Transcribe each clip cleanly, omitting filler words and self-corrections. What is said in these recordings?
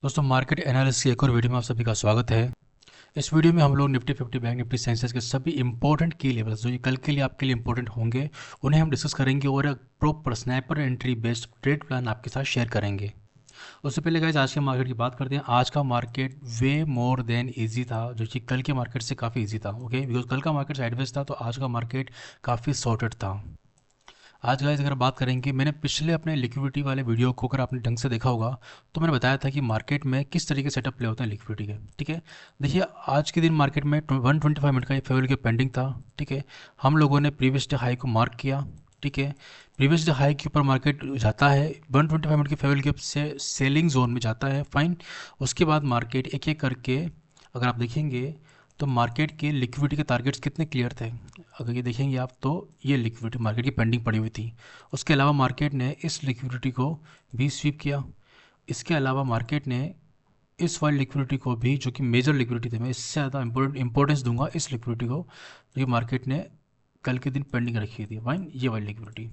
दोस्तों market analysis की एक और वीडियो में आप सभी का स्वागत है। इस वीडियो में हम लोग निफ्टी 50 बैंक निफ्टी सेंसेक्स के सभी इंपॉर्टेंट की लेवल्स जो ये कल के लिए आपके लिए इंपॉर्टेंट होंगे उन्हें हम डिस्कस करेंगे और एक proper snapper entry based trade plan आपके साथ शेयर करेंगे। उससे पहले गाइज आज के मार्केट की बात करते हैं। आज का मार्केट वे मोर देन इजी था, जो कि कल के मार्केट से काफ़ी इजी था। ओके, बिकॉज कल का मार्केट साइडवेज था तो आज का मार्केट काफ़ी सॉर्टेड था। आज गाइस अगर बात करेंगे, मैंने पिछले अपने लिक्विडिटी वाले वीडियो को अगर आपने ढंग से देखा होगा तो मैंने बताया था कि मार्केट में किस तरीके से सेटअप प्ले होते हैं लिक्विडिटी के। ठीक है, देखिए आज के दिन मार्केट में 125 मिनट का ये फेवल के पेंडिंग था। ठीक है, हम लोगों ने प्रीवियस डे हाई को मार्क किया। ठीक है, प्रीवियस डे हाई के ऊपर मार्केट जाता है, 125 मिनट के फेवल गैप से सेलिंग जोन में जाता है। फाइन, उसके बाद मार्केट एक एक करके अगर आप देखेंगे तो मार्केट के लिक्विडिटी के टारगेट्स कितने क्लियर थे। अगर ये देखेंगे आप तो ये लिक्विडिटी मार्केट की पेंडिंग पड़ी हुई थी। उसके अलावा मार्केट ने इस लिक्विडिटी को भी स्वीप किया। इसके अलावा मार्केट ने इस वाली लिक्विडिटी को भी, जो कि मेजर लिक्विडिटी थी, मैं इससे ज़्यादा इंपॉर्टेंस दूंगा इस लिक्विडिटी को जो कि मार्केट ने कल के दिन पेंडिंग रखी थी। फाइन, ये वाली लिक्विडिटी,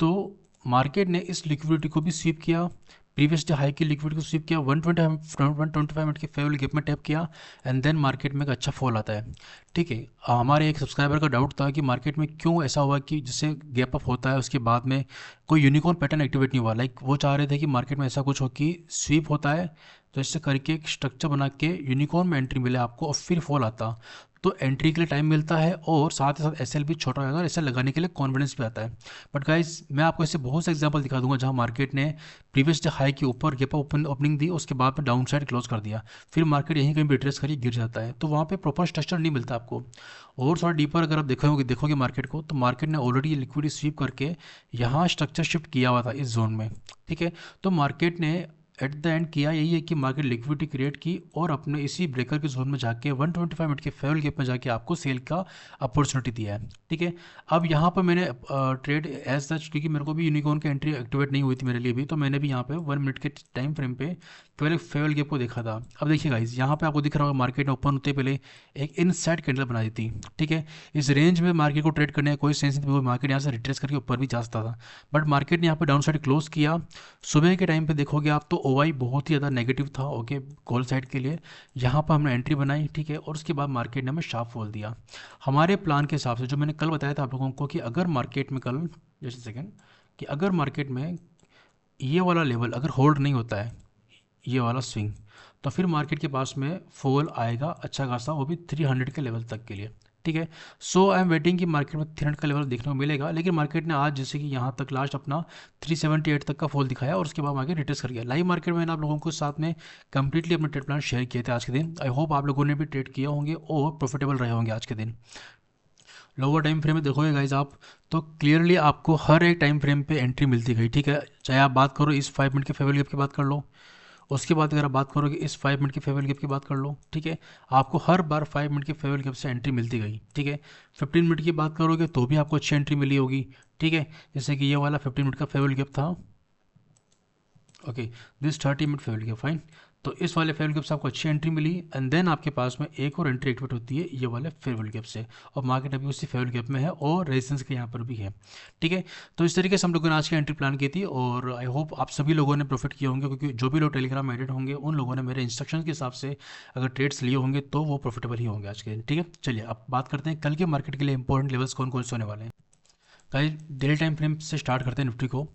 तो मार्केट ने इस लिक्विडिटी को भी स्वीप किया, प्रीवियस डे हाई की लिक्विडिटी को स्वीप किया, 125 मिनट के फेवल गैप में टैप किया एंड देन मार्केट में एक अच्छा फॉल आता है। ठीक है, हमारे एक सब्सक्राइबर का डाउट था कि मार्केट में क्यों ऐसा हुआ कि जिससे गैप अप होता है उसके बाद में कोई यूनिकॉर्न पैटर्न एक्टिवेट नहीं हुआ। लाइक वो चाह रहे थे कि मार्केट में ऐसा कुछ हो कि स्वीप होता है तो इससे करके एक स्ट्रक्चर बना के यूनिकॉर्न में एंट्री मिले आपको और फिर फॉल आता, तो एंट्री के लिए टाइम मिलता है और साथ ही साथ एसएल भी छोटा हो जाता है और एसएल लगाने के लिए कॉन्फिडेंस भी आता है। बट गाइस मैं आपको ऐसे बहुत से एग्जांपल दिखा दूंगा जहां मार्केट ने प्रीवियस डे हाई के ऊपर गैप ओपनिंग दी, उसके बाद में डाउन साइड क्लोज कर दिया, फिर मार्केट यहीं कहीं भी रिट्रेस करिए गिर जाता है, तो वहाँ पे प्रॉपर स्ट्रक्चर नहीं मिलता आपको। और थोड़ा डीपर अगर आप देखोगे मार्केट को, तो मार्केट ने ऑलरेडी लिक्विडिटी स्वीप करके यहाँ स्ट्रक्चर शिफ्ट किया हुआ था इस जोन में। ठीक है, तो मार्केट ने एट द एंड किया यही है कि मार्केट लिक्विडिटी क्रिएट की और अपने इसी ब्रेकर के जोन में जाके 125 मिनट के फेवल गैप में जाके आपको सेल का अपॉर्चुनिटी दिया है। ठीक है, अब यहाँ पर मैंने ट्रेड एज सच, क्योंकि मेरे को भी यूनिकॉर्न की एंट्री एक्टिवेट नहीं हुई थी मेरे लिए भी, तो मैंने भी यहाँ पे 1 मिनट के टाइम फ्रेम पे पहले फेवल गैप को देखा था। अब देखिए गाइस, यहाँ पे आपको दिख रहा होगा मार्केट ने ओपन होते पहले एक इनसाइड कैंडल बना दी थी। ठीक है, इस रेंज में मार्केट को ट्रेड करने का कोई सेंस नहीं, मार्केट यहाँ से रिट्रेस करके ऊपर भी जा सकता था, बट मार्केट ने यहाँ पे डाउन साइड क्लोज किया। सुबह के टाइम पे देखोगे आप तो ओवाई बहुत ही ज़्यादा नेगेटिव था। ओके, कॉल साइड के लिए यहाँ पर हमने एंट्री बनाई। ठीक है, और उसके बाद मार्केट ने हमें शार्प फॉल दिया। हमारे प्लान के हिसाब से जो मैंने कल बताया था आप लोगों को कि अगर मार्केट में कल, जैसे सेकेंड, कि अगर मार्केट में ये वाला लेवल अगर होल्ड नहीं होता है, ये वाला स्विंग, तो फिर मार्केट के पास में फॉल आएगा अच्छा खासा, वो भी 300 के लेवल तक के लिए। ठीक है, सो आई एम वेटिंग कि मार्केट में 300 का लेवल देखने को मिलेगा, लेकिन मार्केट ने आज जैसे कि यहाँ तक लास्ट अपना 378 तक का फॉल दिखाया और उसके बाद मार्केट रिट्रेस कर गया। लाइव मार्केट में मैंने आप लोगों के साथ में कंप्लीटली अपने ट्रेड प्लान शेयर किए थे आज के दिन। आई होप आप लोगों ने भी ट्रेड किए होंगे और प्रॉफिटेबल रहे होंगे आज के दिन। लोअर टाइम फ्रेम में देखोगे गाइज आप, तो क्लियरली आपको हर एक टाइम फ्रेम पे एंट्री मिलती गई। ठीक है, चाहे आप बात करो इस 5 मिनट के फेवल गैप की बात कर लो, उसके बाद अगर आप बात करोगे इस 5 मिनट के फेवल गैप की बात कर लो। ठीक है, आपको हर बार 5 मिनट के फेवल गैप से एंट्री मिलती गई। ठीक है, 15 मिनट की बात करोगे तो भी आपको अच्छी एंट्री मिली होगी। ठीक है, जैसे कि ये वाला 15 मिनट का फेवल गैप था। Okay, this 30 minute फेवल gap, fine, तो इस वाले फेवल गैप से आपको अच्छी एंट्री मिली एंड देन आपके पास में एक और एंट्री एक्टिवेट होती है ये वाले फेवल गैप से, और मार्केट अभी उसी फेवल गैप में है और रेजिस्टेंस के यहाँ पर भी है। ठीक है, तो इस तरीके से हम लोगों ने आज की एंट्री प्लान की थी और आई होप आप सभी लोगों ने प्रॉफिट किए होंगे, क्योंकि जो भी लोग टेलीग्राम में एडिट होंगे उन लोगों ने मेरे इंस्ट्रक्शन के हिसाब से अगर ट्रेड्स लिए होंगे तो वो प्रॉफिटेबल ही होंगे आज के दिन। ठीक है, चलिए अब बात करते हैं कल के मार्केट के लिए इंपॉर्टेंट लेवल्स कौन कौन से होने वाले हैं। गाइस डेली टाइम फ्रेम से स्टार्ट करते हैं निफ्टी को।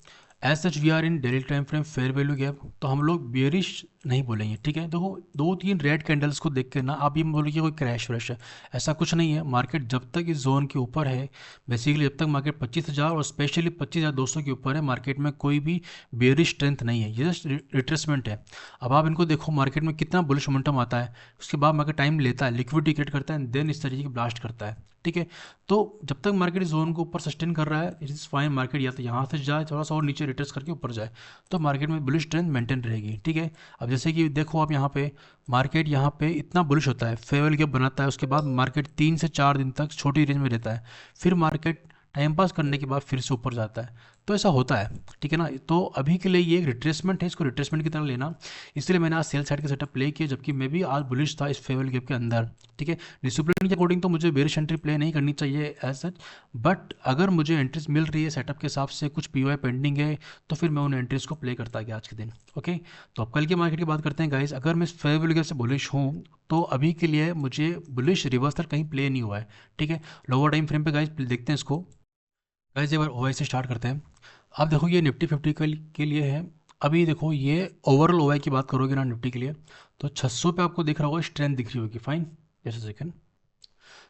As such we are in daily time frame fair value gap, तो हम लोग बेरिश नहीं बोलेंगे। ठीक है, देखो दो तीन रेड कैंडल्स को देख के ना आप ये बोलोगे कोई क्रैश व्रैश है, ऐसा कुछ नहीं है। मार्केट जब तक इस जोन के ऊपर है, बेसिकली जब तक मार्केट 25,000 और स्पेशली 25,200 के ऊपर है, मार्केट में कोई भी बेरिश स्ट्रेंथ नहीं है, ये जस्ट रिट्रेसमेंट है। अब आप इनको देखो मार्केट में कितना बुलिश मोमेंटम आता है, उसके बाद मार्केट टाइम लेता है, लिक्विडिटी क्रिएट करता है, देन इस तरीके की ब्लास्ट करता है। ठीक है, तो जब तक मार्केट इस जोन को ऊपर सस्टेन कर रहा है इट इज़ फाइन, मार्केट या तो यहाँ से जाए थोड़ा सा और नीचे रिट्रेस करके ऊपर जाए तो मार्केट में बुलिश ट्रेंड मेंटेन रहेगी। ठीक है, अब जैसे कि देखो आप यहाँ पे मार्केट यहाँ पे इतना बुलिश होता है, फेवल गैप बनाता है, उसके बाद मार्केट 3 से 4 दिन तक छोटी रेंज में रहता है, फिर मार्केट टाइम पास करने के बाद फिर से ऊपर जाता है। तो ऐसा होता है, ठीक है ना। तो अभी के लिए ये एक रिट्रेसमेंट है, इसको रिट्रेसमेंट की तरह लेना। इसलिए मैंने आज सेल साइड का सेटअप प्ले किया, जबकि मैं भी आज बुलिश था इस फेवरेबल गैप के अंदर, ठीक है। डिसिप्लिन के अकॉर्डिंग तो मुझे बेरिश एंट्री प्ले नहीं करनी चाहिए एज सच, बट अगर मुझे एंट्रीज मिल रही है सेटअप के हिसाब से, कुछ पीओआई पेंडिंग है, तो फिर मैं उन एंट्रीज को प्ले करता गया आज के दिन। ओके, तो अब कल की मार्केट की बात करते हैं गाइस। अगर मैं फेवरेबल गैप से बुलिश हूँ तो अभी के लिए मुझे बुलिश रिवर्सल कहीं प्ले नहीं हुआ है, ठीक है। लोअर टाइम फ्रेम पे गाइस देखते हैं इसको। गाइस एक बार ओवाई से स्टार्ट करते हैं। आप देखो ये निफ्टी 50 के लिए है। अभी देखो ये ओवरऑल ओवाई की बात करोगे ना निफ्टी के लिए, तो 600 पे आपको दिख रहा होगा, स्ट्रेंथ दिख रही होगी, फाइन। जैसे सेकंड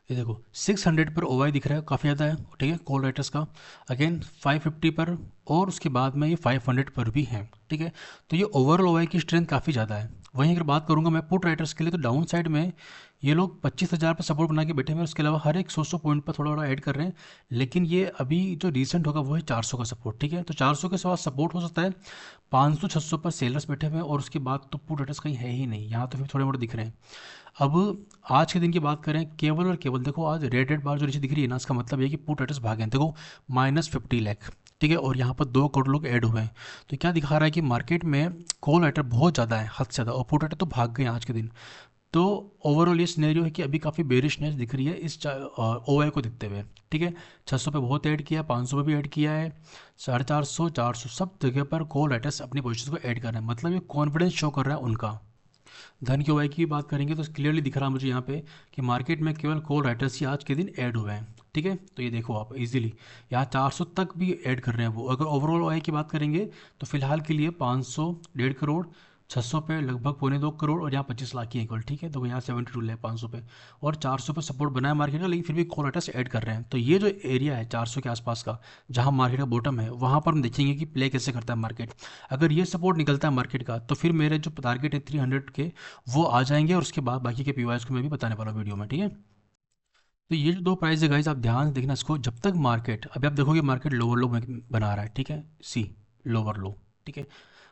ये देखो 600 पर ओवाई दिख रहा है, काफ़ी ज़्यादा है, ठीक है, कॉल राइटर्स का। अगेन 550 पर, और उसके बाद में ये 500 पर भी है, ठीक है। तो ये ओवरऑल ओवाई की स्ट्रेंथ काफ़ी ज़्यादा है। वहीं अगर बात करूंगा मैं पुट राइटर्स के लिए, तो डाउन साइड में ये लोग 25,000 पर सपोर्ट बना के बैठे हुए हैं, उसके अलावा हर एक 100 पॉइंट पर थोड़ा थोड़ा ऐड कर रहे हैं। लेकिन ये अभी जो रिसेंट होगा वो है 400 का सपोर्ट, ठीक है। तो 400 के साथ सपोर्ट हो सकता है, 500 600 पर सेलर्स बैठे हुए हैं, और उसके बाद तो पुट राइटर्स कहीं है ही नहीं, यहाँ तो फिर थोड़े मोटे दिख रहे हैं। अब आज के दिन की बात करें, केवल और केवल देखो आज रेड बार जो नीचे दिख रही है ना, इसका मतलब ये कि पुट राइटर्स भागे हैं, देखो -50 लाख, ठीक है। और यहाँ पर 2 करोड़ लोग ऐड हुए हैं। तो क्या दिखा रहा है कि मार्केट में कॉल राइटर बहुत ज़्यादा है, हद से ज़्यादा, और पुट राइटर तो भाग गए हैं आज के दिन। तो ओवरऑल ये सिनेरियो है कि अभी काफ़ी बेरिशनेस दिख रही है इस ओआई को दिखते हुए, ठीक है। 600 पे बहुत ऐड किया है, 500 पे भी ऐड किया है, 450 400 सब जगह पर कॉल राइटर्स अपनी पोजीशन को ऐड कर रहे हैं, मतलब ये कॉन्फिडेंस शो कर रहा है उनका। धन की ओवाई की बात करेंगे तो क्लियरली दिख रहा है मुझे यहाँ पे कि मार्केट में केवल कॉल राइटर्स ही आज के दिन ऐड हुए हैं, ठीक है। तो ये देखो आप इजीली यहाँ 400 तक भी ऐड कर रहे हैं वो। अगर ओवरऑल ओआई की बात करेंगे तो फिलहाल के लिए 500 1.5 करोड़, 600 पे लगभग 2.25 करोड़, और यहाँ 25 लाख की एकल, ठीक है। तो यहाँ 72 है 500 पे, और 400 पे सपोर्ट बना है मार्केट का, लेकिन फिर भी कॉल राइटर्स ऐड कर रहे हैं। तो ये जो एरिया है 400 के आसपास का, जहाँ मार्केट का बॉटम है, वहाँ पर हम देखेंगे कि प्ले कैसे करता है मार्केट। अगर ये सपोर्ट निकलता है मार्केट का, तो फिर मेरे जो टारगेट है 300 के, वो आ जाएंगे, और उसके बाद बाकी के पीवाईज को मैं भी बताने वाला हूँ वीडियो में, ठीक है। तो ये जो दो प्राइस है गाइस, आप ध्यान से देखना इसको। जब तक मार्केट, अभी आप देखोगे मार्केट लोअर लो बना रहा है, ठीक है, सी लोअर लो, ठीक है।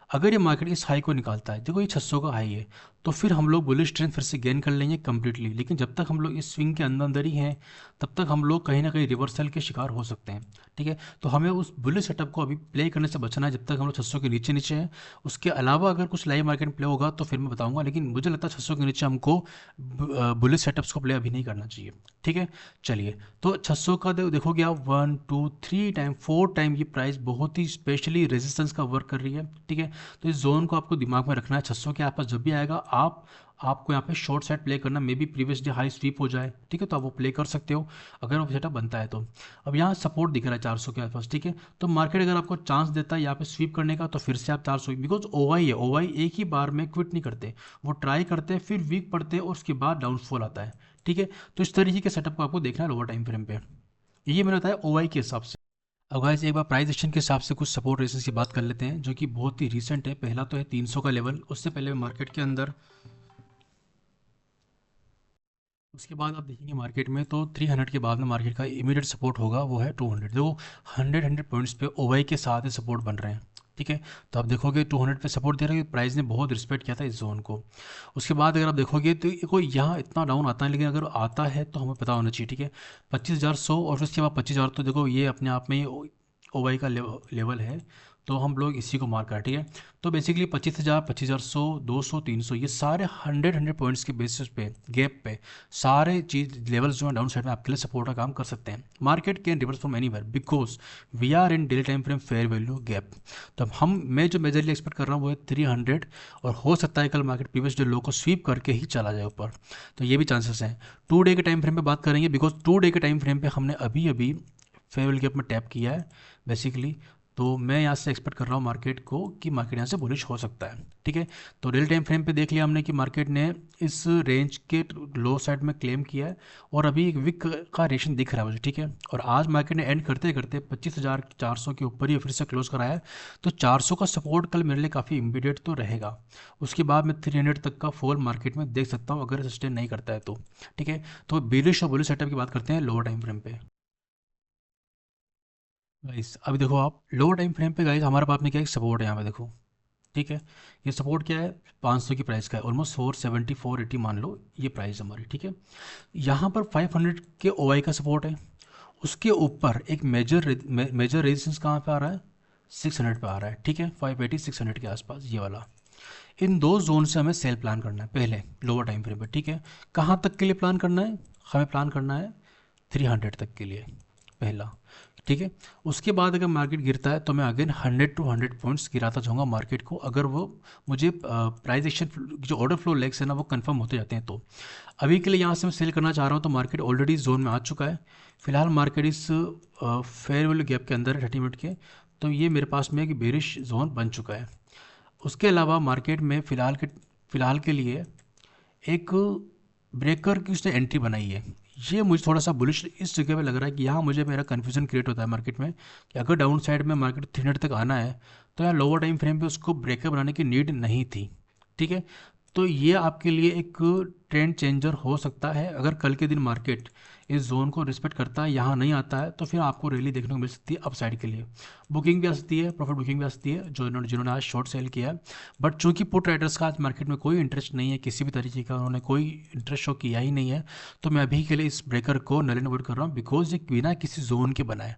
अगर ये मार्केट इस हाई को निकालता है, देखो ये 600 का हाई है, तो फिर हम लोग बुलिश ट्रेंड फिर से गेन कर लेंगे कम्प्लीटली। लेकिन जब तक हम लोग इस स्विंग के अंदर अंदर ही हैं, तब तक हम लोग कहीं ना कहीं रिवर्सल के शिकार हो सकते हैं, ठीक है। तो हमें उस बुलिश सेटअप को अभी प्ले करने से बचना है, जब तक हम लोग 600 के नीचे नीचे हैं। उसके अलावा अगर कुछ लाइव मार्केट में प्ले होगा तो फिर मैं बताऊंगा, लेकिन मुझे लगता है 600 के नीचे हमको बुलिश सेटअप्स को प्ले अभी नहीं करना चाहिए, ठीक है। चलिए, तो 600 का देखोगे आप 1 2 3 टाइम 4 टाइम ये प्राइस बहुत ही स्पेशली रेजिस्टेंस का वर्क कर रही है, ठीक है। तो इस जोन को आपको दिमाग में रखना है। 600 के आसपास जब भी आएगा, आपको यहाँ पे शॉर्ट साइड प्ले करना, maybe previous day high sweep हो जाए, ठीक है। तो आप वो प्ले कर सकते हो अगर वो सेटअप बनता है तो। अब यहाँ सपोर्ट दिख रहा है 400 के आसपास, ठीक है। तो मार्केट अगर आपको चांस देता है यहाँ पे स्वीप करने का, तो फिर से आप 400, बिकॉज ओवाई है, ओवाई एक ही बार में क्विट नहीं करते, वो ट्राई करते हैं, फिर वीक पड़ते हैं, और उसके बाद डाउनफॉल आता है, ठीक है। तो इस तरीके के सेटअप को आपको देखना है लोअर टाइम फ्रेम पे। ये मैंने बताया ओवाई के हिसाब से। अब गाइस एक बार प्राइस एक्शन के हिसाब से कुछ सपोर्ट रेजिस्टेंस की बात कर लेते हैं, जो कि बहुत ही रीसेंट है। पहला तो है 300 का लेवल, उससे पहले मार्केट के अंदर, उसके बाद आप देखेंगे मार्केट में तो 300 के बाद में मार्केट का इमीडिएट सपोर्ट होगा, वो है 200। देखो 100 पॉइंट्स पे ओवाई के साथ ही सपोर्ट बन रहे हैं, ठीक है। तो आप देखोगे 200 पे सपोर्ट दे रहे हैं, प्राइस ने बहुत रिस्पेक्ट किया था इस जोन को। उसके बाद अगर आप देखोगे तो कोई यहाँ इतना डाउन आता है, लेकिन अगर आता है तो हमें पता होना चाहिए, ठीक है। 25,100, और फिर उसके बाद 25,000, तो देखो ये अपने आप में ही ओवाई का लेवल है, तो हम लोग इसी को मार्क करें, ठीक है। तो बेसिकली 25,000, 25,100, 200, 300, ये सारे 100 पॉइंट्स के बेसिस पे, गैप पे, सारे चीज लेवल्स जो है डाउन साइड में आपके लिए सपोर्ट का काम कर सकते हैं। Market can reverse from anywhere because we are in daily time frame fair value gap. तो मैं जो मेजरली एक्सपेक्ट कर रहा हूँ वो है 300, और हो सकता है कल मार्केट प्रीवियस डे लो को स्वीप करके ही चला जाए ऊपर, तो ये भी चांसेस हैं। 2 डे के टाइम फ्रेम पे बात करेंगे, बिकॉज 2 डे के टाइम फ्रेम पे हमने अभी अभी फेयरवेल गैप में टैप किया है बेसिकली। तो मैं यहाँ से एक्सपेक्ट कर रहा हूँ मार्केट को कि मार्केट यहाँ से बुलिश हो सकता है, ठीक है। तो रियल टाइम फ्रेम पे देख लिया हमने कि मार्केट ने इस रेंज के लो साइड में क्लेम किया है, और अभी एक विक का रेशन दिख रहा है मुझे, ठीक है। और आज मार्केट ने एंड करते करते 25,400 के ऊपर ही फिर से क्लोज कराया है। तो 400 का सपोर्ट कल मेरे लिए काफ़ी इमीडिएट तो रहेगा। उसके बाद मैं 300 तक का फॉल मार्केट में देख सकता हूँ अगर सस्टेन नहीं करता है तो, ठीक है। तो बेरिश और बुलिश सेटअप की बात करते हैं लोअर टाइम फ्रेम पे। गाइस अभी देखो आप लोअर टाइम फ्रेम पे, गाइस हमारे पास में क्या एक सपोर्ट है यहाँ पे देखो, ठीक है। ये सपोर्ट क्या है, 500 की प्राइस का है, ऑलमोस्ट 470 480 मान लो ये प्राइस हमारी, ठीक है। यहाँ पर 500 के ओआई का सपोर्ट है। उसके ऊपर एक मेजर रेजिस्टेंस कहाँ पे आ रहा है, 600 पे आ रहा है, ठीक है, 580 600 के आसपास ये वाला। इन दो जोन से हमें सेल प्लान करना है पहले लोअर टाइम फ्रेम पे, ठीक है। कहाँ तक के लिए प्लान करना है? हमें प्लान करना है 300 तक के लिए पहला, ठीक है। उसके बाद अगर मार्केट गिरता है तो मैं अगेन 100 टू 100 पॉइंट्स गिराता जाऊंगा मार्केट को, अगर वो मुझे प्राइस एक्शन जो ऑर्डर फ्लो लेग्स है ना वो कंफर्म होते जाते हैं। तो अभी के लिए यहाँ से मैं सेल करना चाह रहा हूँ, तो मार्केट ऑलरेडी जोन में आ चुका है। फिलहाल मार्केट इस फेयर वैल्यू गैप के अंदर है 30 मिनट के, तो ये मेरे पास में एक बेरिश जोन बन चुका है। उसके अलावा मार्केट में फ़िलहाल के लिए एक ब्रेकर की उसने एंट्री बनाई है। ये मुझे थोड़ा सा बुलिश इस जगह पे लग रहा है कि यहाँ मुझे मेरा कन्फ्यूजन क्रिएट होता है मार्केट में कि अगर डाउन साइड में मार्केट 300 तक आना है तो यहाँ लोअर टाइम फ्रेम पे उसको ब्रेकर बनाने की नीड नहीं थी, ठीक है। तो ये आपके लिए एक ट्रेंड चेंजर हो सकता है। अगर कल के दिन मार्केट इस जोन को रिस्पेक्ट करता है, यहाँ नहीं आता है, तो फिर आपको रैली देखने को मिल सकती है अप साइड के लिए। बुकिंग भी आ सकती है, प्रॉफिट बुकिंग भी आ सकती है जिन्होंने आज शॉर्ट सेल किया है। बट चूंकि पुट राइडर्स का आज मार्केट में कोई इंटरेस्ट नहीं है, किसी भी तरीके का उन्होंने कोई इंटरेस्ट शो किया ही नहीं है, तो मैं अभी के लिए इस ब्रेकर को नल एंड वोइड कर रहा हूँ, बिकॉज ये बिना किसी जोन के बना है।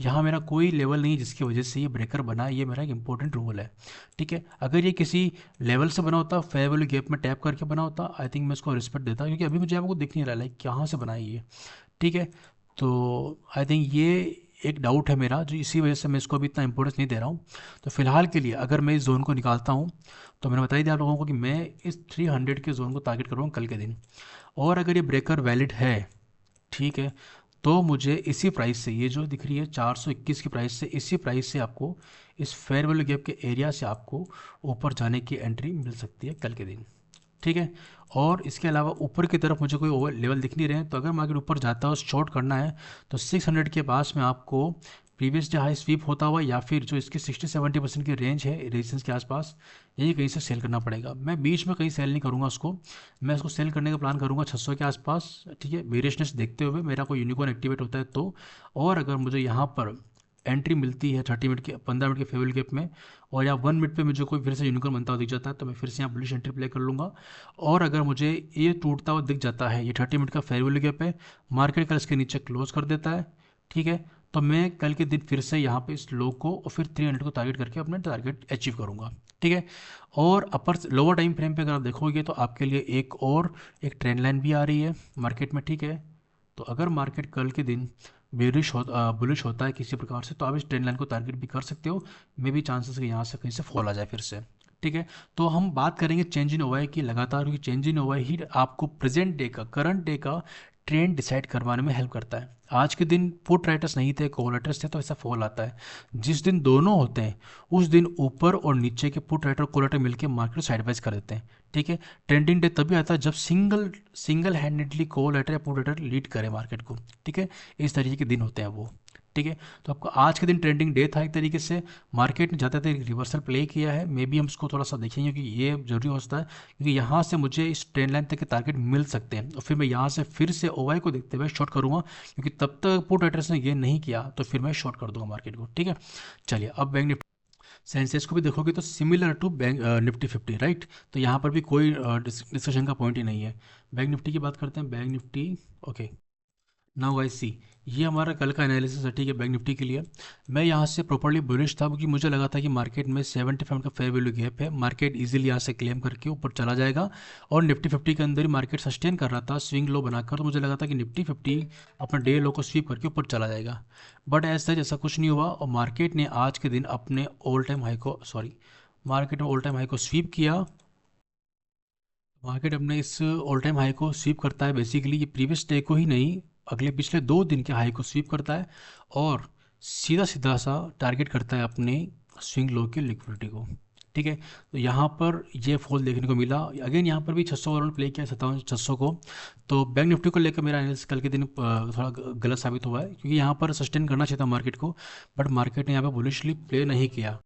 यहाँ मेरा कोई लेवल नहीं है जिसकी वजह से ये ब्रेकर बना है, ये मेरा एक इंपॉर्टेंट रूल है, ठीक है। अगर ये किसी लेवल से बना होता, फेयर वैल्यू गैप में टैप करके बना होता, आई थिंक मैं इसको रिस्पेक्ट देता, क्योंकि अभी मुझे आपको दिख नहीं रहा है कहाँ से बना है ये, ठीक है। तो आई थिंक ये एक डाउट है मेरा, जो इसी वजह से मैं इसको अभी इतना इंपॉर्टेंस नहीं दे रहा हूँ। तो फिलहाल के लिए अगर मैं इस जोन को निकालता हूँ, तो मैंने बता ही दिया आप लोगों को कि मैं इस 300 के जोन को टारगेट कर रहा हूँ कल के दिन। और अगर ये ब्रेकर वैलिड है, ठीक है, तो मुझे इसी प्राइस से, ये जो दिख रही है 421 की प्राइस से, इसी प्राइस से आपको इस फेयर वैल्यू गैप के एरिया से आपको ऊपर जाने की एंट्री मिल सकती है कल के दिन, ठीक है। और इसके अलावा ऊपर की तरफ मुझे कोई ओवर लेवल दिख नहीं रहे हैं, तो अगर मार्केट ऊपर जाता है शॉर्ट करना है तो 600 के पास में आपको प्रीवियस डे हाई स्वीप होता हुआ, या फिर जो इसकी 60-70% की रेंज है रेजिस्टेंस के आसपास, यही कहीं से सेल करना पड़ेगा। मैं बीच में कहीं सेल नहीं करूँगा उसको, मैं उसको सेल करने का प्लान करूँगा 600 के आसपास, ठीक है, वेरिएशनेस देखते हुए मेरा कोई यूनिकॉर्न एक्टिवेट होता है तो। और अगर मुझे यहाँ पर एंट्री मिलती है 30 मिनट के 15 मिनट के फेवल गैप में, और या 1 मिनट पे मुझे कोई फिर से यूनिकॉर्न बनता हुआ दिख जाता है, तो मैं फिर से यहाँ बुलिश एंट्री प्ले कर लूँगा। और अगर मुझे ये टूटता हुआ दिख जाता है, ये 30 मिनट का फेवल गैप है, मार्केट कल इसके नीचे क्लोज कर देता है, ठीक है, तो मैं कल के दिन फिर से यहाँ पे इस लो को और फिर 300 को टारगेट करके अपना टारगेट अचीव करूँगा, ठीक है। और अपर लोअर टाइम फ्रेम पे अगर आप देखोगे तो आपके लिए एक ट्रेंड लाइन भी आ रही है मार्केट में, ठीक है। तो अगर मार्केट कल के दिन बुलिश होता है किसी प्रकार से, तो आप इस ट्रेंड लाइन को टारगेट भी कर सकते हो। मे भी चांसेस कि यहाँ से कहीं से फॉल आ जाए फिर से, ठीक है। तो हम बात करेंगे चेंज इन ओवाई की लगातार, क्योंकि चेंज इन ओवाई ही आपको प्रेजेंट डे का, करंट डे का ट्रेंड डिसाइड करवाने में हेल्प करता है। आज के दिन पुट राइटर्स नहीं थे, कॉल राइटर्स थे, तो ऐसा फॉल आता है। जिस दिन दोनों होते हैं उस दिन ऊपर और नीचे के पुट राइटर कॉल राइटर मिलकर मार्केट साइड वाइज कर देते हैं, ठीक है। ट्रेंडिंग डे तभी आता है जब सिंगल हैंडेडली कॉल राइटर या पुट राइटर लीड करे मार्केट को, ठीक है। इस तरीके के दिन होते हैं वो, ठीक है। तो आपको आज के दिन ट्रेंडिंग डे था एक तरीके से, मार्केट ने ज़्यादातर रिवर्सल प्ले किया है, मे बी हम उसको थोड़ा सा देखेंगे कि ये जरूरी हो सकता है, क्योंकि यहाँ से मुझे इस ट्रेंड लाइन तक के टारगेट मिल सकते हैं, और फिर मैं यहाँ से फिर से ओवाई को देखते हुए शॉर्ट करूँगा, क्योंकि तब तक पुट राइटर्स ने ये नहीं किया तो फिर मैं शॉर्ट कर दूंगा मार्केट को, ठीक है। चलिए अब बैंक निफ्टी सेंसेक्स को भी देखोगे तो similar to bank Nifty 50, right. तो यहाँ पर भी कोई डिस्कशन का पॉइंट ही नहीं है। बैंक निफ्टी की बात करते हैं, bank Nifty, okay, now I see, ये हमारा कल का एनालिसिस है, ठीक है, बैंक निफ्टी के लिए। मैं यहाँ से प्रॉपर्ली बुलिश था, क्योंकि मुझे लगा था कि मार्केट में 75 का फेयर वैल्यू गैप है, मार्केट इजीली यहाँ से क्लेम करके ऊपर चला जाएगा, और निफ्टी 50 के अंदर ही मार्केट सस्टेन कर रहा था स्विंग लो बनाकर, तो मुझे लगा था कि निफ्टी 50 अपना डे लो को स्वीप करके ऊपर चला जाएगा। बट ऐसा जैसा कुछ नहीं हुआ, और मार्केट ने आज के दिन अपने मार्केट ने ऑल टाइम हाई को स्वीप किया। मार्केट अपने इस ऑल टाइम हाई को स्वीप करता है, बेसिकली ये प्रीवियस डे को ही नहीं, अगले पिछले 2 दिन के हाई को स्वीप करता है, और सीधा सीधा सा टारगेट करता है अपने स्विंग लो की लिक्विडिटी को, ठीक है। तो यहाँ पर ये फॉल देखने को मिला, अगेन यहाँ पर भी 600 अराउंड प्ले किया, 5700 को। तो बैंक निफ्टी को लेकर मेरा एनालिसिस कल के दिन थोड़ा गलत साबित हुआ है, क्योंकि यहाँ पर सस्टेन करना चाहिए था मार्केट को, बट मार्केट ने यहाँ पर बुलिशली प्ले नहीं किया।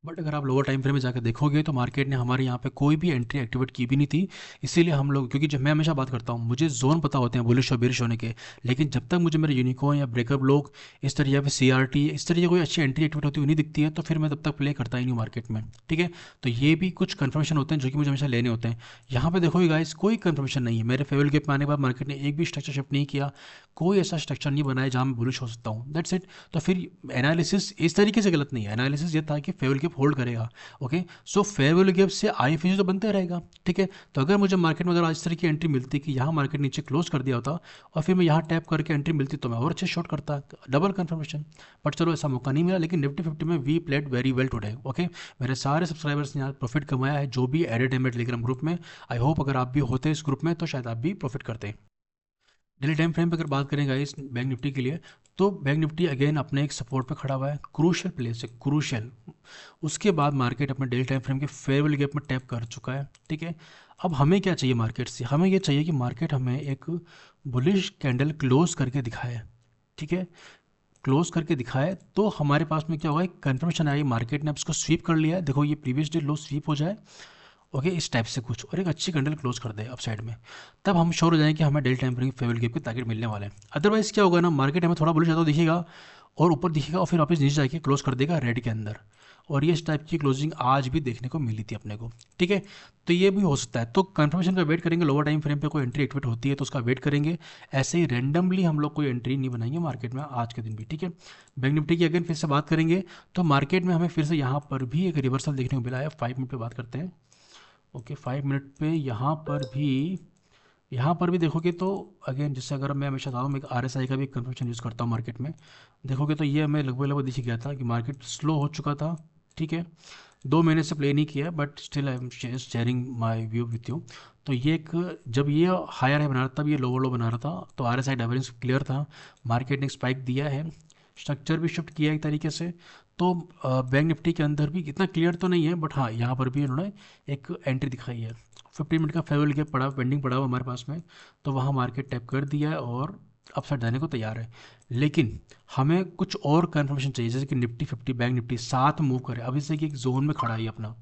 बट अगर आप लोअर टाइम फ्रेम में जाकर देखोगे तो मार्केट ने हमारे यहाँ पे कोई भी एंट्री एक्टिवेट की भी नहीं थी। इसीलिए हम लोग, क्योंकि जब मैं हमेशा बात करता हूँ मुझे जोन पता होते हैं बुलिश और बेरिश होने के, लेकिन जब तक मुझे मेरे यूनिकॉर्न या ब्रेकअप लोग इस तरह या फिर CRT इस तरह की कोई अच्छी एंट्री एक्टिवेट होती हुई नहीं दिखती है, तो फिर मैं तब तक प्ले करता ही नहीं मार्केट में। ठीक है, तो ये भी कुछ कन्फर्मेशन होते हैं जो कि मुझे हमेशा लेने होते हैं। यहाँ पे देखोगे गाइस, कोई कन्फर्मेशन नहीं है। मेरे फेवरेट गैप में आने के बाद मार्केट ने एक भी स्ट्रक्चर शिफ्ट नहीं किया, कोई ऐसा स्ट्रक्चर नहीं बनाया जहाँ मैं बुलिश हो सकता हूँ। That's it. तो फिर एनालिसिस इस तरीके से गलत नहीं है। एनालिसिस ये था कि फेवरेट गैप होल्ड करेगा। Okay, so fair value gap से IFG तो बनता रहेगा। ठीक है, तो अगर मुझे मार्केट में अगर आज तरह की एंट्री मिलती कि यहाँ मार्केट नीचे क्लोज कर दिया होता और फिर मैं यहाँ टैप करके एंट्री मिलती तो मैं और अच्छे शॉर्ट करता, डबल कंफर्मेशन। बट चलो ऐसा मौका नहीं मिला। लेकिन निफ्टी 50 में we played very well today. Okay, मेरे सारे सब्सक्राइबर्स ने आज प्रॉफिट कमाया है, जो भी एडेड है मेरे टेलीग्राम ग्रुप में। आई होप अगर आप भी होते इस ग्रुप में तो शायद आप भी प्रॉफिट करते। डेली टाइम फ्रेम पे अगर बात करें गाइस बैंक निफ्टी के लिए, तो बैंक निफ्टी अगेन अपने एक सपोर्ट पे खड़ा हुआ है, क्रूशियल प्लेस है, क्रूशियल। उसके बाद मार्केट अपने डेली टाइम फ्रेम के फेयर वैल्यू गैप में टैप कर चुका है। ठीक है, अब हमें क्या चाहिए मार्केट से? हमें ये चाहिए कि मार्केट हमें एक बुलिश कैंडल क्लोज करके दिखाए। ठीक है, क्लोज करके दिखाए तो हमारे पास में क्या होगा, एक कन्फर्मेशन आई मार्केट ने अब इसको स्वीप कर लिया है। देखो ये प्रीवियस डे लो स्वीप हो जाए, ओके, इस टाइप से कुछ, और एक अच्छी कैंडल क्लोज कर दे अप साइड में, तब हम श्योर हो जाएं कि हमें daily time frame favourite gap के टारगेट मिलने वाले हैं। अदरवाइज क्या होगा ना, मार्केट हमें थोड़ा बुलिश ज़्यादा दिखेगा और ऊपर दिखेगा और फिर वापस नीचे जाके क्लोज कर देगा रेड के अंदर। और ये इस टाइप की क्लोजिंग आज भी देखने को मिली थी अपने को। ठीक है, तो ये भी हो सकता है। तो कंफर्मेशन का वेट करेंगे, लोअर टाइम फ्रेम पे कोई एंट्री एक्टिवेट होती है तो उसका वेट करेंगे। ऐसे ही रैंडमली हम लोग कोई एंट्री नहीं बनाएंगे मार्केट में आज के दिन भी। ठीक है, बैंक निफ्टी की अगेन फिर से बात करेंगे तो मार्केट में हमें फिर से यहाँ पर भी एक रिवर्सल देखने को मिला है। 5 मिनट पे बात करते हैं। ओके, 5 मिनट पे यहाँ पर भी देखोगे तो अगेन, जैसे अगर मैं हमेशा था मैं RSI का भी कंफर्मेशन यूज़ करता हूँ मार्केट में, देखोगे तो ये हमें लगभग लगभग दिख ही गया था कि मार्केट स्लो हो चुका था। ठीक है, 2 महीने से प्ले नहीं किया, but still I am sharing my view with you. तो ये एक, जब ये हायर हाई बना रहा था, तब ये लोअर लो बना रहा था, तो RSI डाइवर्जेंस क्लियर था। मार्केट ने एक स्पाइक दिया है, स्ट्रक्चर भी शिफ्ट किया है एक तरीके से। तो बैंक निफ्टी के अंदर भी इतना क्लियर तो नहीं है, बट हाँ यहाँ पर भी इन्होंने एक एंट्री दिखाई है। 15 मिनट का फेवरेट गैप पड़ा, पेंडिंग पड़ा हुआ हमारे पास में, तो वहाँ मार्केट टैप कर दिया है और अपसाइड जाने को तैयार है। लेकिन हमें कुछ और कंफर्मेशन चाहिए, जैसे कि निफ्टी 50 बैंक निफ्टी साथ मूव करे। अभी से कि एक जोन में खड़ा है अपना।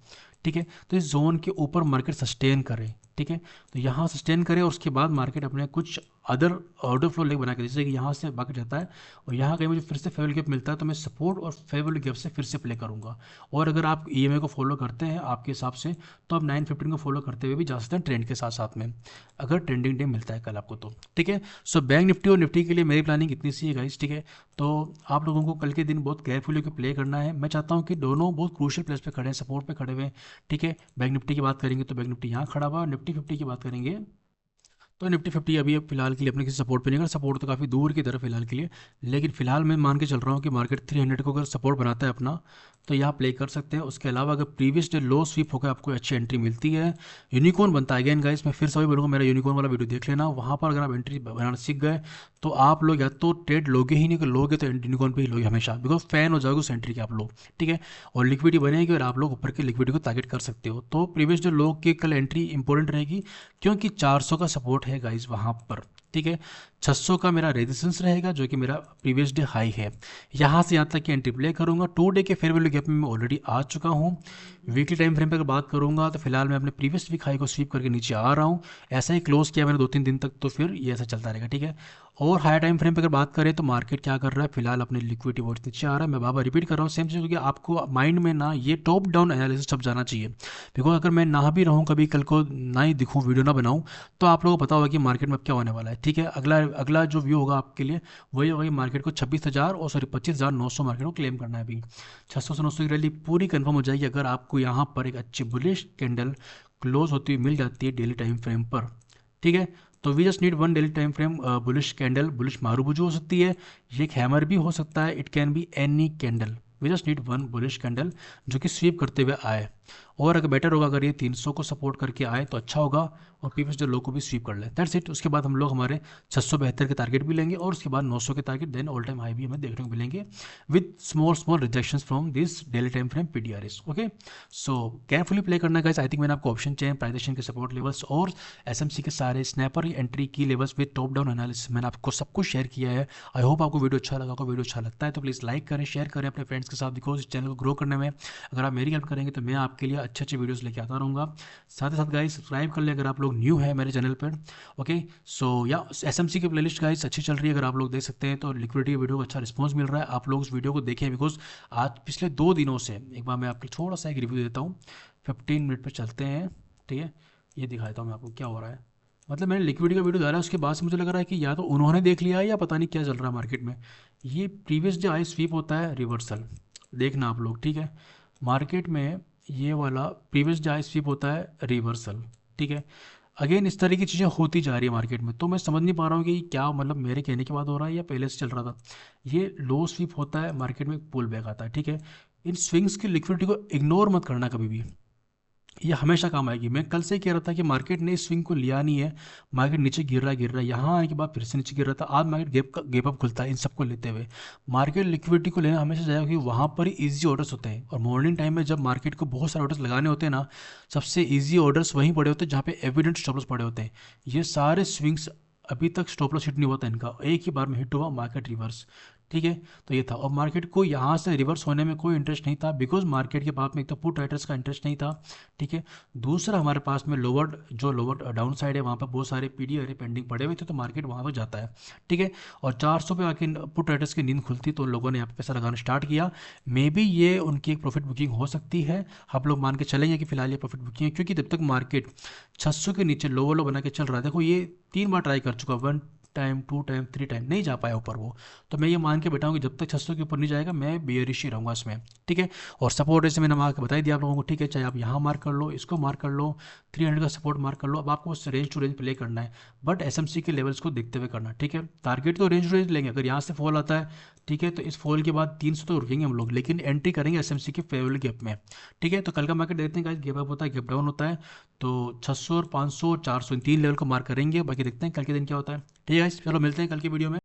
ठीक है, तो इस जोन के ऊपर मार्केट सस्टेन करे। ठीक है, तो यहाँ सस्टेन करे और उसके बाद मार्केट अपने कुछ अदर ऑर्डर फ्लो लेग बना के, जैसे कि यहाँ से मार्केट जाता है और यहाँ कहीं मुझे फिर से फेवरेट गैप मिलता है तो मैं सपोर्ट और फेवरेट गैप से फिर से प्ले करूँगा। और अगर आप EMA को फॉलो करते हैं आपके हिसाब से, तो आप 915 को फॉलो करते हुए भी जा सकते हैं ट्रेंड के साथ साथ में, अगर ट्रेंडिंग डे मिलता है कल आपको तो। ठीक है, सो बैंक निफ्टी और निफ्टी के लिए मेरी प्लानिंग इतनी सी है गाइस। ठीक है, तो आप लोगों को कल के दिन बहुत केयरफुली होकर प्ले करना है। मैं चाहता हूँ कि दोनों बहुत क्रूशियल प्लेस पे खड़े हैं, सपोर्ट पे खड़े हुए हैं। ठीक है, बैंक निफ्टी की बात करेंगे तो बैंक निफ्टी यहाँ खड़ा हुआ, और निफ्टी 50 की बात करेंगे तो निफ्टी 50 अभी फिलहाल के लिए अपने किसी सपोर्ट पे नहीं कर, सपोर्ट तो काफ़ी दूर की तरफ फिलहाल के लिए। लेकिन फिलहाल मैं मान के चल रहा हूँ कि मार्केट 300 को अगर सपोर्ट बनाता है अपना, तो यहाँ प्ले कर सकते हैं। उसके अलावा अगर प्रीवियस डे लो स्वीप होकर आपको अच्छी एंट्री मिलती है, यूनिकॉर्न बनता है अगेन गाइस, मैं फिर से वही बोलूँगा, मेरा यूनिकॉर्न वाला वीडियो देख लेना। वहाँ पर अगर आप एंट्री बनाना सीख गए तो आप लोग या तो ट्रेड लोगे ही नहीं, कि लोगे तो यूनिकॉर्न पे ही लोगे हमेशा, बिकॉज फैन हो जाओगे उस एंट्री के आप लोग। ठीक है, और लिक्विडिटी बनेगी और आप लोग ऊपर के लिक्विडिटी को टारगेट कर सकते हो। तो प्रीवियस डे लो की कल एंट्री इंपॉर्टेंट रहेगी, क्योंकि 400 का सपोर्ट है गाइस वहाँ पर। ठीक है, 600 का मेरा रेजिस्टेंस रहेगा जो कि मेरा प्रीवियस डे हाई है। यहाँ से यहाँ तक की एंट्री प्ले करूँगा। 2 डे के फेयर वैल्यू गैप में मैं ऑलरेडी आ चुका हूँ। वीकली टाइम फ्रेम पर अगर बात करूँगा तो फिलहाल मैं अपने प्रीवियस वीक हाई को स्वीप करके नीचे आ रहा हूँ। ऐसा ही क्लोज किया मैंने 2-3 दिन तक, तो फिर ये ऐसा चलता रहेगा। ठीक है, और हाई टाइम फ्रेम पे अगर बात करें तो मार्केट क्या कर रहा है, फिलहाल अपने लिक्विडिटी बहुत नीचे आ रहा है। मैं बाबा रिपीट कर रहा हूँ सेम चीज़, क्योंकि आपको माइंड में ना ये टॉप डाउन एनालिसिस सब जाना चाहिए। बिकॉज अगर मैं ना भी रहूँ कभी कल को, ना ही दिखूँ, वीडियो ना बनाऊँ, तो आप लोगों को पता होगा कि मार्केट में अब क्या होने वाला है। ठीक है, अगला अगला जो व्यू होगा आपके लिए वही होगा कि मार्केट को 26,000 और सॉरी 25,900 मार्केट को क्लेम करना है। अभी 600 से 900 की रैली पूरी कंफर्म हो जाएगी अगर आपको यहाँ पर एक अच्छी बुलिश कैंडल क्लोज होती हुई मिल जाती है डेली टाइम फ्रेम पर। ठीक है, तो we just need one daily time frame bullish candle, bullish marubozu हो सकती है, ये एक हैमर भी हो सकता है, it can be any candle. We just need one bullish candle जो कि स्वीप करते हुए आए। और अगर बेटर होगा अगर ये 300 को सपोर्ट करके आए तो अच्छा होगा, और प्रीवियस जो लो को भी स्वीप कर ले। That's it. उसके बाद हम लोग हमारे 672 के टारगेट भी लेंगे और उसके बाद 900 के target, then all time high भी हमें देखने को मिलेंगे with small small rejections from this daily time frame PDRS. Okay, so carefully play करना गाइस। आई थिंक मैंने आपको ऑप्शन चेन, प्राइस एक्शन के सपोर्ट लेवल्स और एसएमसी के सारे स्नैपर एंट्री की levels with top down analysis मैंने आपको सब कुछ शेयर किया है। आई होप आपको वीडियो अच्छा लगा। आपको वीडियो अच्छा लगता है तो प्लीज़ लाइक करें, शेयर करें अपने फ्रेंड्स के साथ, बिकॉज इस चैनल को ग्रो करने में अगर आप मेरी हेल्प करेंगे तो मैं आपके लिए अच्छे अच्छे वीडियोस लेके आता रहूँगा। साथ ही साथ गाइस सब्सक्राइब कर लें अगर आप लोग न्यू है मेरे चैनल पर। ओके, सो या एसएमसी की प्लेलिस्ट गाइस अच्छी चल रही है, अगर आप लोग देख सकते हैं तो लिक्विडिटी वीडियो को अच्छा रिस्पॉन्स मिल रहा है। आप लोग उस वीडियो को देखें, बिकॉज आज पिछले 2 दिनों से, एक बार मैं आपको थोड़ा सा एक रिव्यू देता हूँ। 15 मिनट पर चलते हैं, ठीक है, ये दिखा देता हूँ मैं आपको क्या हो रहा है। मतलब मैंने लिक्विडिटी का वीडियो डाला, उसके बाद से मुझे लग रहा है कि या तो उन्होंने देख लिया है या पता नहीं क्या चल रहा है मार्केट में। ये प्रीवियस जो आई स्वीप होता है रिवर्सल, देखना आप लोग, ठीक है। मार्केट में ये वाला प्रीवियस जो आई स्वीप होता है रिवर्सल, ठीक है। अगेन इस तरह की चीज़ें होती जा रही है मार्केट में, तो मैं समझ नहीं पा रहा हूँ कि क्या मतलब मेरे कहने के बाद हो रहा है या पहले से चल रहा था। ये लो स्वीप होता है, मार्केट में पुल बैक आता है, ठीक है। इन स्विंग्स की लिक्विडिटी को इग्नोर मत करना कभी भी, ये हमेशा काम आएगी। मैं कल से ही कह रहा था कि मार्केट ने इस स्विंग को लिया नहीं है, मार्केट नीचे गिर रहा है, यहाँ आने के बाद फिर से नीचे गिर रहा था, आज मार्केट गेप अप खुलता है इन सबको लेते हुए। मार्केट लिक्विडिटी को लेना हमेशा जाएगा क्योंकि वहाँ पर ही ईजी ऑर्डर्स होते हैं, और मॉर्निंग टाइम में जब मार्केट को बहुत सारे ऑर्डर्स लगाने होते हैं ना, सबसे ईजी ऑर्डर्स वहीं पड़े होते हैं जहाँ पे एविडेंट स्टॉप लॉस पड़े होते हैं। ये सारे स्विंग्स अभी तक स्टॉप लॉस हिट नहीं हुआ था इनका, एक ही बार में हिट हुआ, मार्केट रिवर्स, ठीक है। तो ये था, और मार्केट को यहाँ से रिवर्स होने में कोई इंटरेस्ट नहीं था, बिकॉज मार्केट के पास में एक तो पुट राइटर्स का इंटरेस्ट नहीं था, ठीक है। दूसरा हमारे पास में लोअर डाउन साइड है, वहाँ पर बहुत सारे पीडी पेंडिंग पड़े हुए थे, तो मार्केट वहाँ पर जाता है, ठीक है। और 400 पे आके पुट राइटर्स की नींद खुलती तो उन लोगों ने यहाँ पे पैसा लगाना स्टार्ट किया। मे बी ये उनकी एक प्रॉफिट बुकिंग हो सकती है, आप लोग मान के चलेंगे कि फिलहाल ये प्रॉफिट बुकिंग है, क्योंकि जब तक मार्केट 600 के नीचे लोअर लो बना के चल रहा है, देखो ये 3 बार ट्राई कर चुका, 1 टाइम, 2 टाइम, 3 टाइम, नहीं जा पाया ऊपर वो। तो मैं ये मान के बैठा हूँ कि जब तक 600 के ऊपर नहीं जाएगा मैं बेयरिश ही रहूँगा इसमें, ठीक है। और सपोर्ट जैसे मैंने मार्क बता दिया आप लोगों को, ठीक है, चाहे आप यहाँ मार्क कर लो, इसको मार्क कर लो, 300 का सपोर्ट मार्क कर लो, अब आपको बस रेंज टू रेंज प्ले करना है, बट एसएमसी के लेवल्स को देखते हुए करना, ठीक है। टारगेट तो रेंज टू रेंज लेंगे, अगर यहाँ से फॉल आता है, ठीक है, तो इस फॉल के बाद 300 तो रुकेंगे हम लोग, लेकिन एंट्री करेंगे एसएमसी के फेवरेबल गैप में, ठीक है। तो कल का मार्केट देखते हैं, गैप अप होता है, गैप डाउन होता है, तो 600 और 500 400 इन 3 लेवल को मार्क करेंगे, बाकी देखते हैं कल के दिन क्या होता है, ठीक है। चलो मिलते हैं कल की वीडियो में।